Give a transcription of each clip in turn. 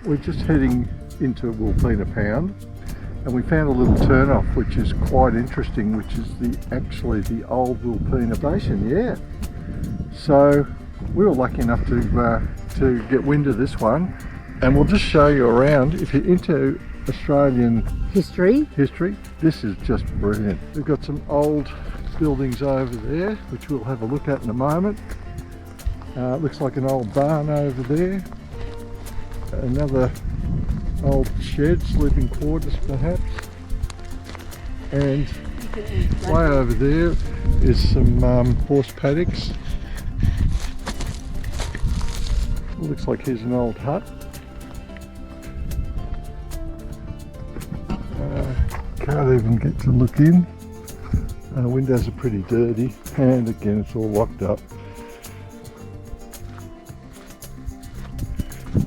We're just heading into Wilpena Pound, and we found a little turn-off which is quite interesting, which is actually the old Wilpena Basin, yeah. So we were lucky enough to get wind of this one, and we'll just show you around. If you're into Australian history, this is just brilliant. We've got some old buildings over there, which we'll have a look at in a moment. It looks like an old barn over there. Another old shed, sleeping quarters perhaps. And way over there is some horse paddocks. Looks like here's an old hut. Can't even get to look in. Windows are pretty dirty, and again it's all locked up.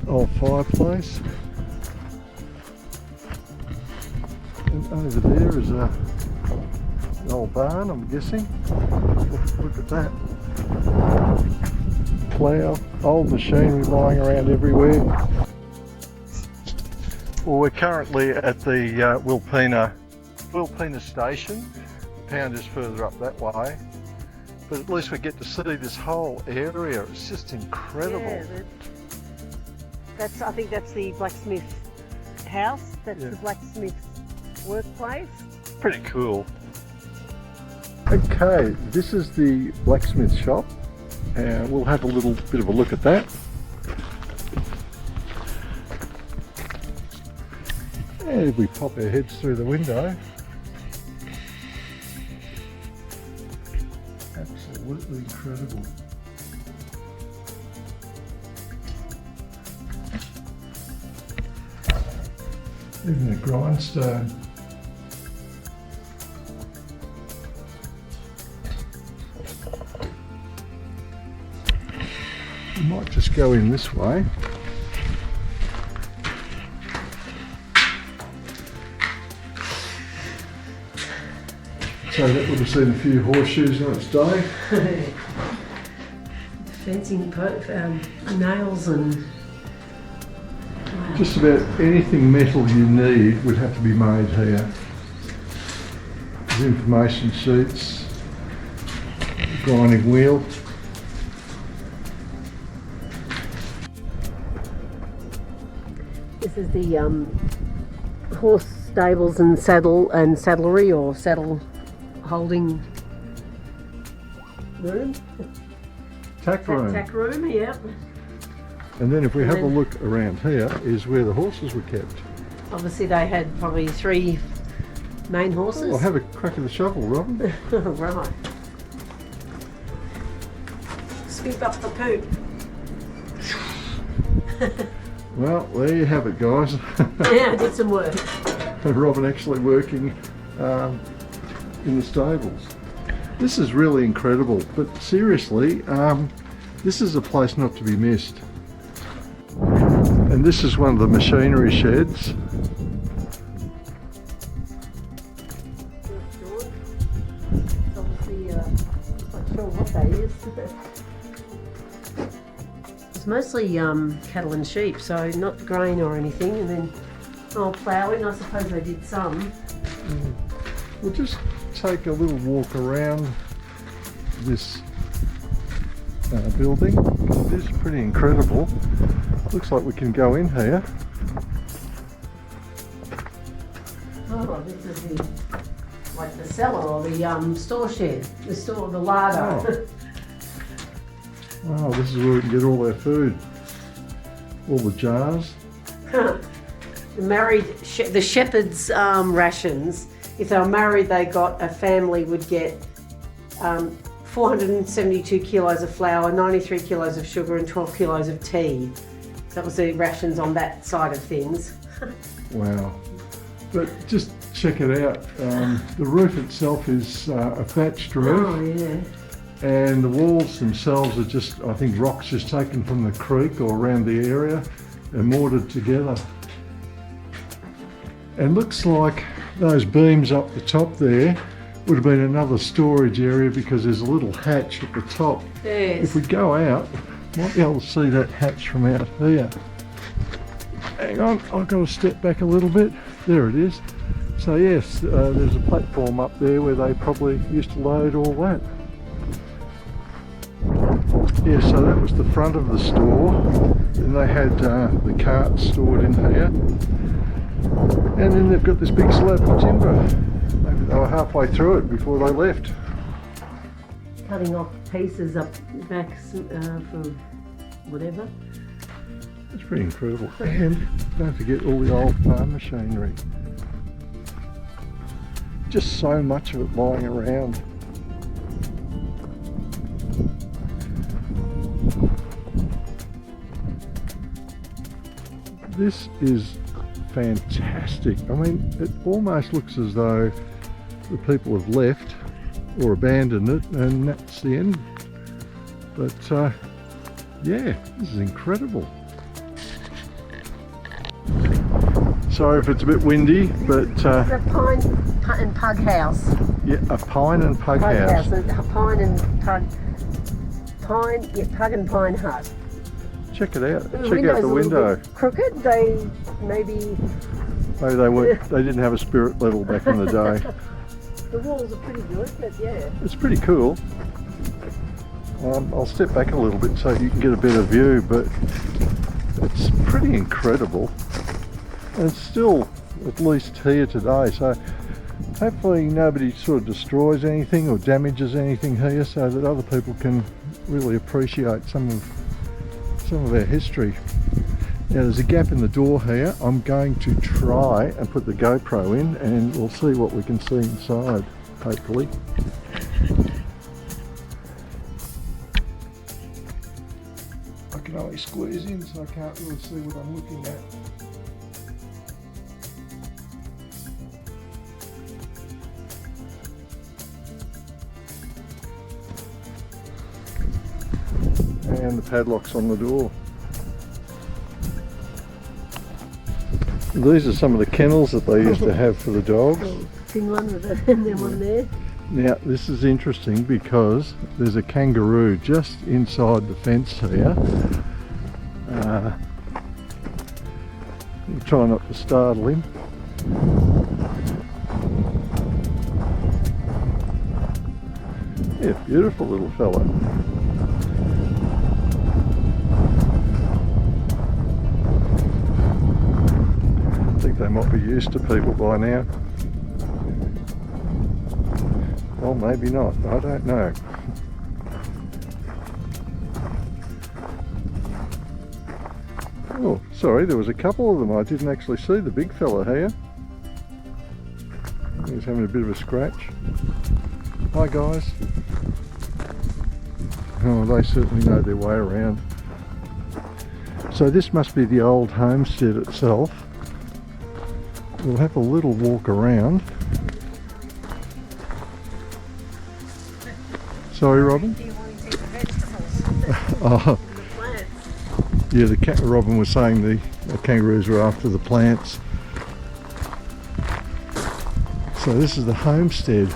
Old fireplace. And over there is an old barn, I'm guessing. Look at that. Plough, old machinery lying around everywhere. Well, we're currently at the Wilpena station. The pound is further up that way, but at least we get to see this whole area. It's just incredible. Yeah, I think that's the blacksmith house. That's the blacksmith's workplace. Pretty cool. Okay, this is the blacksmith shop, and we'll have a little bit of a look at that. And we pop our heads through the window. Absolutely incredible. Even a grindstone. We might just go in this way. So that would have seen a few horseshoes on its day. Fencing, nails and... Wow. Just about anything metal you need would have to be made here. There's information sheets, grinding wheel. This is the horse stables and saddlery or saddle holding room. Tack room. Tack room, yep. And then if we have a look around here is where the horses were kept. Obviously they had probably 3 main horses. I'll have a crack of the shovel, Robin. Right. Scoop up the poop. Well, there you have it, guys. Yeah, I did some work. Robin actually working in the stables. This is really incredible, but seriously, this is a place not to be missed. And this is one of the machinery sheds. Obviously, not sure what that is. It's mostly cattle and sheep, so not grain or anything. And then ploughing, I suppose they did some. We'll just take a little walk around this building. It is pretty incredible. Looks like we can go in here. Oh, this is like the cellar or the store shed, the larder. Wow, this is where we can get all our food. All the jars. The shepherd's rations. If they were married, a family would get 472 kilos of flour, 93 kilos of sugar and 12 kilos of tea. So that was the rations on that side of things. Wow. But just check it out. The roof itself is a thatched roof. Oh, yeah. And the walls themselves are just, I think, rocks just taken from the creek or around the area and mortared together. And looks like those beams up the top there would have been another storage area because there's a little hatch at the top. Yes. If we go out, might be able to see that hatch from out here. hang on, I've got to step back a little bit. There it is. So yes, there's a platform up there where they probably used to load all that. Yeah, so that was the front of the store, and they had the carts stored in here, and then they've got this big slab of timber. Maybe they were halfway through it before they left. Cutting off pieces up back for whatever. It's pretty incredible. And don't forget all the old farm machinery. Just so much of it lying around. This is fantastic. I mean, it almost looks as though the people have left or abandoned it and that's the end. But yeah, this is incredible. Sorry if it's a bit windy, but It's a pine and pug house. yeah, a pine and pug house. A pine and pug and pine hut. Check it out. The Check out the window's a little window. bit crooked. They maybe Maybe they weren't. They didn't have a spirit level back in the day. the walls are pretty good, but yeah. It's pretty cool. I'll step back a little bit so you can get a better view, but it's pretty incredible. And it's still at least here today, so hopefully nobody sort of destroys anything or damages anything here, so that other people can really appreciate some of our history. Now there's a gap in the door here. I'm going to try and put the GoPro in and we'll see what we can see inside, hopefully. I can only squeeze in so I can't really see what I'm looking at. And the padlocks on the door. These are some of the kennels that they used to have for the dogs. Thin one with it and then one there. Now this is interesting because there's a kangaroo just inside the fence here. We'll try not to startle him. Yeah, beautiful little fella. I think they might be used to people by now. Well, maybe not. I don't know. Oh, sorry, there was a couple of them. I didn't actually see the big fella here. He's having a bit of a scratch. Hi guys. Oh, they certainly know their way around. So this must be the old homestead itself. We'll have a little walk around. Sorry, Robin? Do you want to eat the vegetables? Oh, The plants. yeah, Robin was saying the kangaroos were after the plants. So this is the homestead.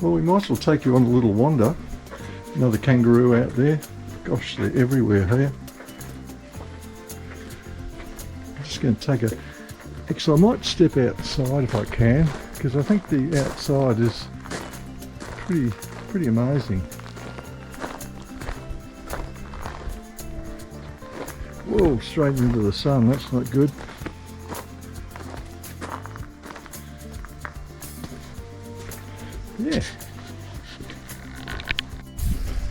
Well, we might as well take you on a little wander. Another kangaroo out there. Gosh, they're everywhere here. I'm just going to take a... Actually, I might step outside if I can, because I think the outside is pretty amazing. Whoa, straight into the sun, that's not good. Yeah.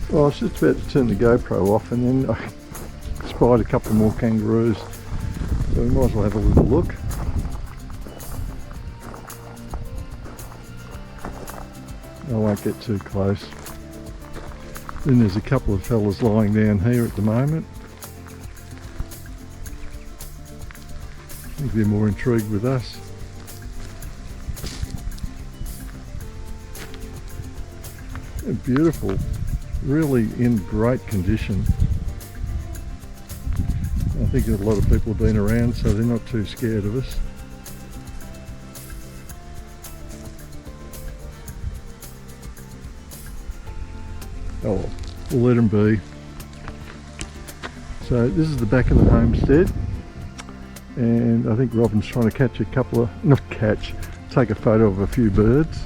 Well, I was just about to turn the GoPro off and then I spied a couple more kangaroos. So we might as well have a little look. I won't get too close. Then there's a couple of fellas lying down here at the moment. I think they're more intrigued with us. They're beautiful, really in great condition. I think a lot of people have been around, so they're not too scared of us. Oh well, we'll let them be. So this is the back of the homestead, and I think Robin's trying to catch a couple of, take a photo of a few birds.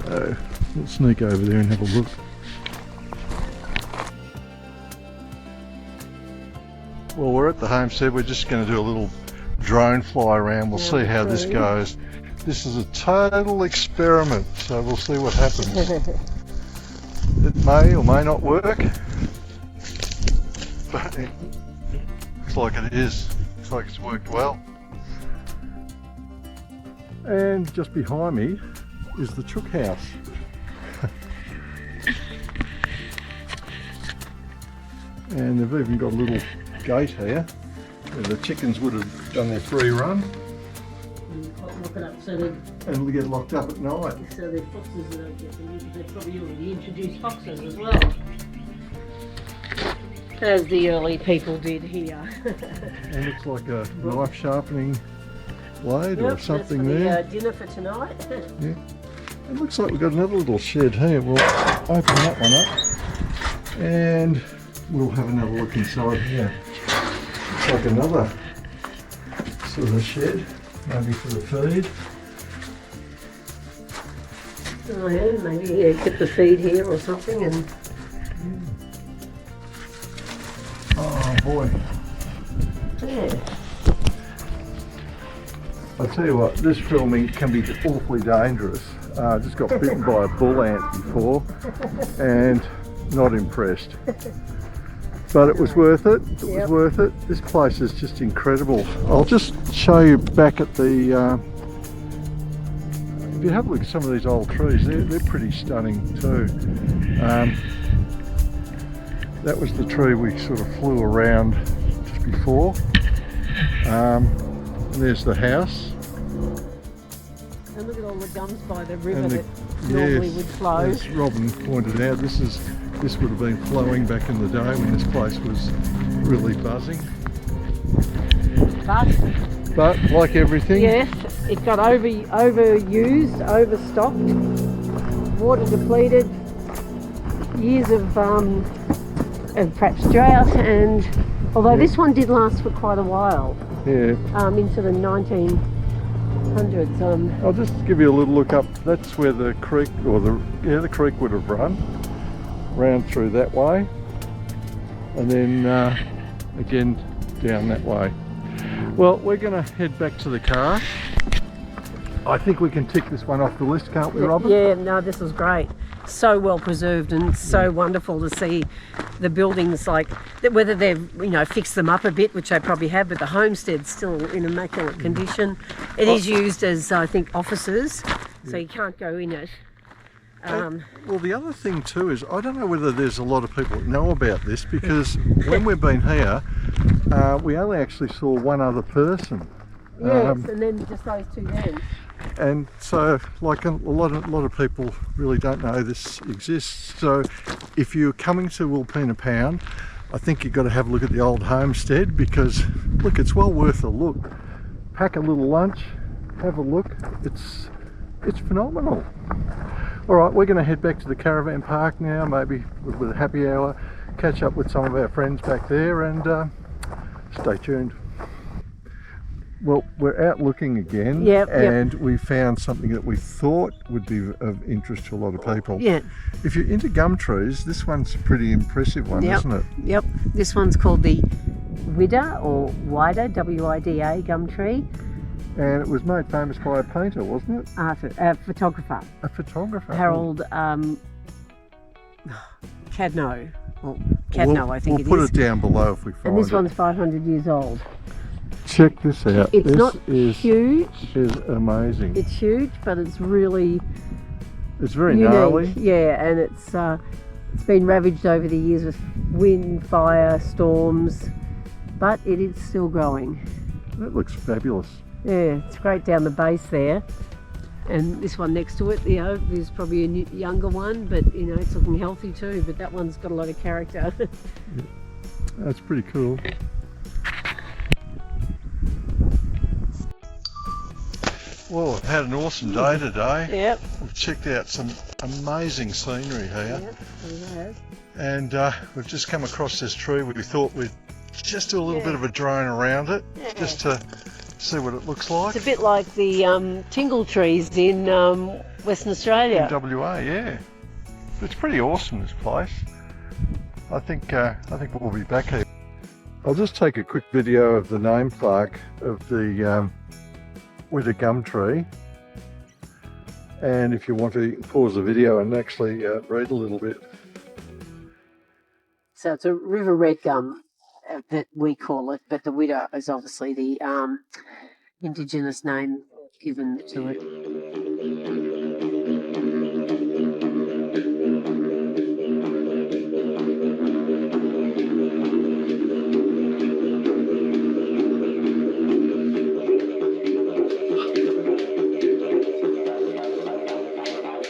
So we'll sneak over there and have a look. Well, we're at the homestead. We're just going to do a little drone fly around. We'll see how this goes. This is a total experiment, so we'll see what happens. It may or may not work, but it looks like it is. Looks like it's worked well. And just behind me is the chook house. And they've even got a little gate here where the chickens would have done their free run. Lock it up so that, and get locked up at night. so the foxes don't get them. They've probably already introduced foxes as well, as the early people did here. And it looks like a knife sharpening blade or something that's for there. the, dinner for tonight. Yeah. It looks like we've got another little shed here. We'll open that one up and we'll have another look inside here. Looks like another sort of shed, maybe for the feed. Oh yeah, maybe get the feed here or something. And oh boy. yeah. I'll tell you what, this filming can be awfully dangerous. I just got bitten by a bull ant before and not impressed. But it was worth it. It was worth it. This place is just incredible. I'll just show you back at the, if you have a look at some of these old trees, they're pretty stunning too. That was the tree we sort of flew around just before. There's the house. And look at all the gums by the river that normally would flow. As Robin pointed out, this would have been flowing back in the day when this place was really buzzing. But like everything, yes, it got overused, overstocked, water depleted, years of perhaps drought, and although this one did last for quite a while, into the 1900s. I'll just give you a little look up. That's where the creek, or the creek would have run round through that way, and then again down that way. Well, we're going to head back to the car. I think we can tick this one off the list, can't we, Robin? Yeah, no, this was great. So well preserved and so wonderful to see the buildings, like whether they've fixed them up a bit, which they probably have, but the homestead's still in immaculate condition. It is used as, I think, offices, so you can't go in it. Well, the other thing too is, I don't know whether there's a lot of people that know about this, because when we've been here, we only actually saw one other person. Yes, and then just those two then. And so, like a lot of people really don't know this exists. So, if you're coming to Wilpena Pound, I think you've got to have a look at the old homestead, because look, it's well worth a look. Pack a little lunch, have a look. It's phenomenal. All right, we're going to head back to the caravan park now, maybe with a happy hour, catch up with some of our friends back there, and stay tuned. Well, we're out looking again, and we found something that we thought would be of interest to a lot of people. Yeah. If you're into gum trees, this one's a pretty impressive one, isn't it? Yep. This one's called the Wida, or Wida, W-I-D-A gum tree. And it was made famous by a painter, wasn't it? A photographer. A photographer. Harold Cazneaux. Well, Cazneaux, I think it is. We'll put it down below if we find it. And this one's 500 years old. Check this out. It's not huge. Is amazing. It's huge, but it's really It's very unique. gnarly. Yeah, and it's been ravaged over the years with wind, fire, storms, but it is still growing. That looks fabulous. Yeah, it's great down the base there. And this one next to it, there's probably a younger one, but it's looking healthy too. But that one's got a lot of character. Yeah. That's pretty cool. Well, we've had an awesome day today. Yep. We've checked out some amazing scenery here. Yep, we have. And we've just come across this tree. We thought we'd just do a little bit of a drone around it, just to see what it looks like. It's a bit like the tingle trees in Western Australia. In WA, yeah. It's pretty awesome, this place. I think we'll be back here. I'll just take a quick video of the name plaque of the Wida Gum Tree. And if you want to pause the video and actually read a little bit. So it's a river red gum that we call it, but the Wida is obviously the indigenous name given to it.